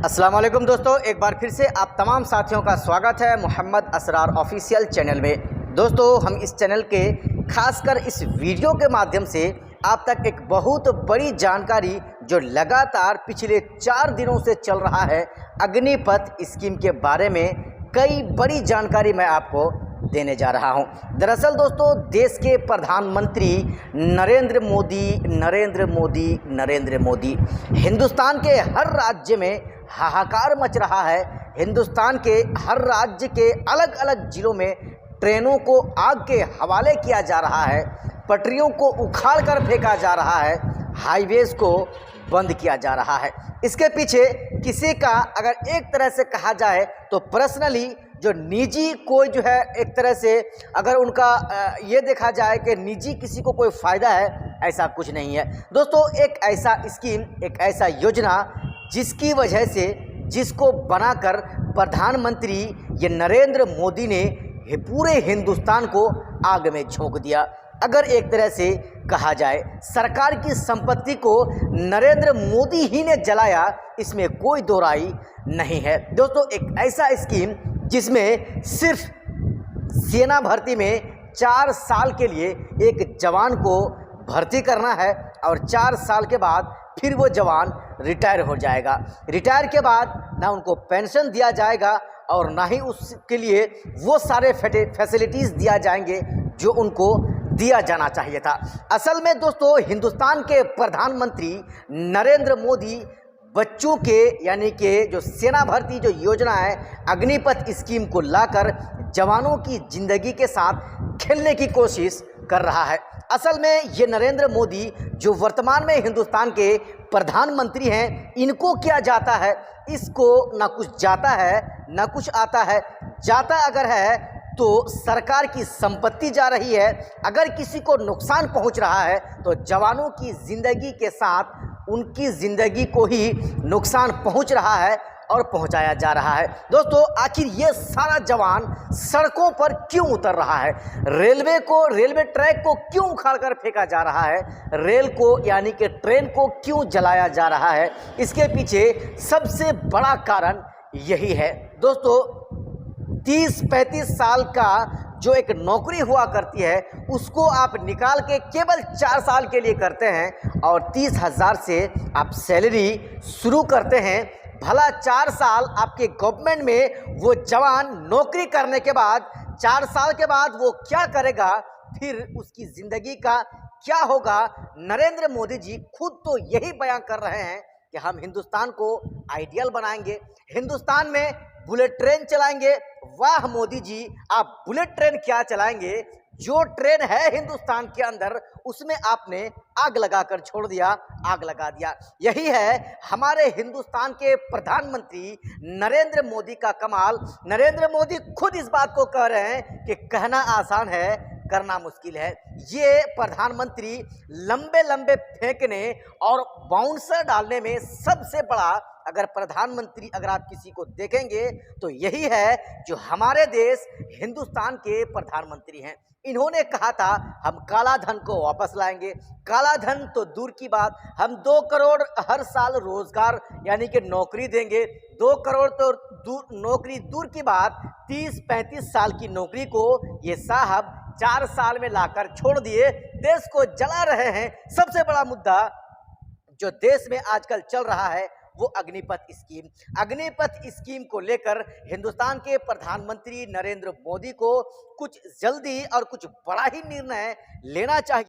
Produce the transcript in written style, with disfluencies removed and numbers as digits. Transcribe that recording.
अस्सलाम वालेकुम दोस्तों, एक बार फिर से आप तमाम साथियों का स्वागत है मोहम्मद असरार ऑफिशियल चैनल में। दोस्तों, हम इस चैनल के खासकर इस वीडियो के माध्यम से आप तक एक बहुत बड़ी जानकारी जो लगातार पिछले 4 दिनों से चल रहा है अग्निपथ स्कीम के बारे में कई बड़ी जानकारी मैं आपको देने जा रहा हूं। दरअसल दोस्तों, देश के प्रधानमंत्री नरेंद्र मोदी हिंदुस्तान के हर राज्य में हाहाकार मच रहा है। हिंदुस्तान के हर राज्य के अलग अलग जिलों में ट्रेनों को आग के हवाले किया जा रहा है, पटरियों को उखाड़ कर फेंका जा रहा है, हाईवेज को बंद किया जा रहा है। इसके पीछे किसी का अगर एक तरह से कहा जाए तो पर्सनली जो निजी कोई जो है एक तरह से अगर उनका ये देखा जाए कि निजी किसी को कोई फ़ायदा है, ऐसा कुछ नहीं है दोस्तों। एक ऐसा स्कीम, एक ऐसा योजना जिसकी वजह से जिसको बनाकर प्रधानमंत्री ये नरेंद्र मोदी ने पूरे हिंदुस्तान को आग में झोंक दिया। अगर एक तरह से कहा जाए सरकार की संपत्ति को नरेंद्र मोदी ही ने जलाया, इसमें कोई दो राय नहीं है दोस्तों। एक ऐसा स्कीम जिसमें सिर्फ सेना भर्ती में 4 साल के लिए एक जवान को भर्ती करना है और 4 साल के बाद फिर वो जवान रिटायर हो जाएगा। रिटायर के बाद ना उनको पेंशन दिया जाएगा और ना ही उसके लिए वो सारे फैसिलिटीज़ दिया जाएंगे जो उनको दिया जाना चाहिए था। असल में दोस्तों, हिंदुस्तान के प्रधानमंत्री नरेंद्र मोदी बच्चों के यानी कि जो सेना भर्ती जो योजना है अग्निपथ स्कीम को लाकर जवानों की ज़िंदगी के साथ खेलने की कोशिश कर रहा है। असल में ये नरेंद्र मोदी जो वर्तमान में हिंदुस्तान के प्रधानमंत्री हैं, इनको क्या जाता है, इसको ना कुछ जाता है ना कुछ आता है। जाता अगर है तो सरकार की संपत्ति जा रही है, अगर किसी को नुकसान पहुंच रहा है तो जवानों की ज़िंदगी के साथ उनकी ज़िंदगी को ही नुकसान पहुंच रहा है और पहुंचाया जा रहा है। दोस्तों, आखिर ये सारा जवान सड़कों पर क्यों उतर रहा है? रेलवे ट्रैक को क्यों उखाड़ कर फेंका जा रहा है? रेल को यानी कि ट्रेन को क्यों जलाया जा रहा है? इसके पीछे सबसे बड़ा कारण यही है दोस्तों। 30-35 साल का जो एक नौकरी हुआ करती है उसको आप निकाल के केवल 4 साल के लिए करते हैं और 30,000 से आप सैलरी शुरू करते हैं। भला 4 साल आपके गवर्नमेंट में वो जवान नौकरी करने के बाद 4 साल के बाद वो क्या करेगा, फिर उसकी ज़िंदगी का क्या होगा? नरेंद्र मोदी जी खुद तो यही बयान कर रहे हैं कि हम हिंदुस्तान को आइडियल बनाएंगे, हिंदुस्तान में बुलेट ट्रेन चलाएंगे। वाह मोदी जी, आप बुलेट ट्रेन क्या चलाएंगे? जो ट्रेन है हिंदुस्तान के अंदर उसमें आपने आग लगाकर छोड़ दिया, आग लगा दिया। यही है हमारे हिंदुस्तान के प्रधानमंत्री नरेंद्र मोदी का कमाल। नरेंद्र मोदी खुद इस बात को कह रहे हैं कि कहना आसान है, करना मुश्किल है। ये प्रधानमंत्री लंबे लंबे फेंकने और बाउंसर डालने में सबसे बड़ा अगर प्रधानमंत्री अगर आप किसी को देखेंगे तो यही है जो हमारे देश हिंदुस्तान के प्रधानमंत्री हैं। इन्होंने कहा था हम काला धन को वापस लाएंगे। काला धन तो दूर की बात, हम 2 करोड़ हर साल रोजगार यानी कि नौकरी देंगे। 2 करोड़ तो नौकरी दूर की बात, 30-35 साल की नौकरी को ये साहब 4 साल में लाकर छोड़ दिए, देश को जला रहे हैं। सबसे बड़ा मुद्दा जो देश में आजकल चल रहा है वो अग्निपथ स्कीम को लेकर हिंदुस्तान के प्रधानमंत्री नरेंद्र मोदी को कुछ जल्दी और कुछ बड़ा ही निर्णय लेना चाहिए।